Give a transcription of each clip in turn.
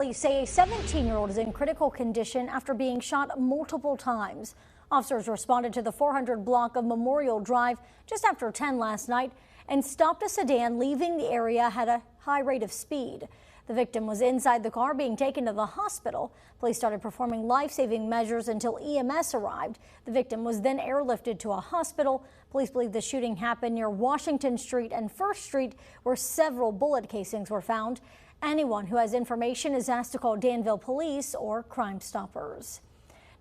Police say a 17-year-old is in critical condition after being shot multiple times. Officers responded to the 400 block of Memorial Drive just after 10 last night and stopped a sedan leaving the area at a high rate of speed. The victim was inside the car being taken to the hospital. Police started performing life-saving measures until EMS arrived. The victim was then airlifted to a hospital. Police believe the shooting happened near Washington Street and 1st Street, where several bullet casings were found. Anyone who has information is asked to call Danville Police or Crime Stoppers.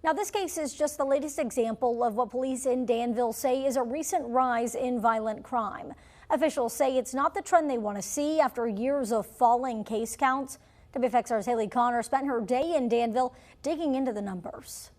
Now, this case is just the latest example of what police in Danville say is a recent rise in violent crime. Officials say it's not the trend they want to see after years of falling case counts. WFXR's Haley Connor spent her day in Danville digging into the numbers.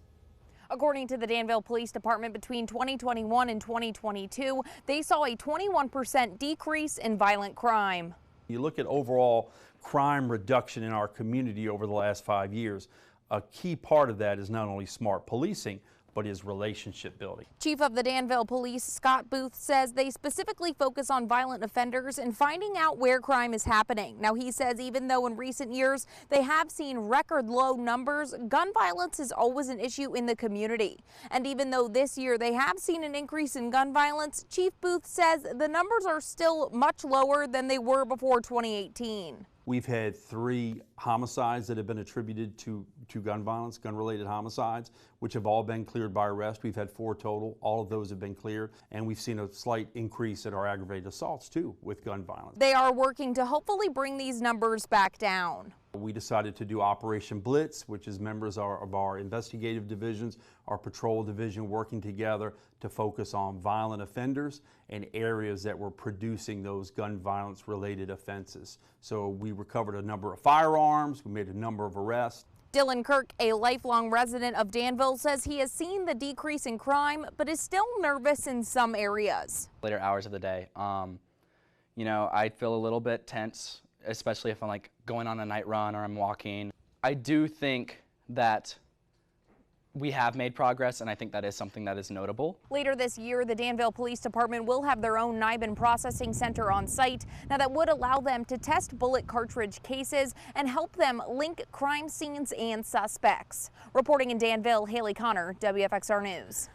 According to the Danville Police Department, between 2021 and 2022, they saw a 21% decrease in violent crime. You look at overall crime reduction in our community over the last 5 years. A key part of that is not only smart policing, but is relationship building. Chief of the Danville Police, Scott Booth, says they specifically focus on violent offenders and finding out where crime is happening. Now, he says even though in recent years they have seen record low numbers, gun violence is always an issue in the community. And even though this year they have seen an increase in gun violence, Chief Booth says the numbers are still much lower than they were before 2018. We've had 3 homicides that have been attributed to gun violence, gun-related homicides, which have all been cleared by arrest. We've had 4 total. All of those have been cleared. And we've seen a slight increase in our aggravated assaults, too, with gun violence. They are working to hopefully bring these numbers back down. We decided to do Operation Blitz, which is members of our investigative divisions, our patrol division working together to focus on violent offenders and areas that were producing those gun violence related offenses. So we recovered a number of firearms, we made a number of arrests. Dylan Kirk, a lifelong resident of Danville, says he has seen the decrease in crime, but is still nervous in some areas. Later hours of the day, you know, I feel a little bit tense, especially if I'm like going on a night run or I'm walking. I do think that we have made progress, and I think that is something that is notable. Later this year, the Danville Police Department will have their own NIBIN processing center on site. Now, that would allow them to test bullet cartridge cases and help them link crime scenes and suspects. Reporting in Danville, Haley Connor, WFXR News.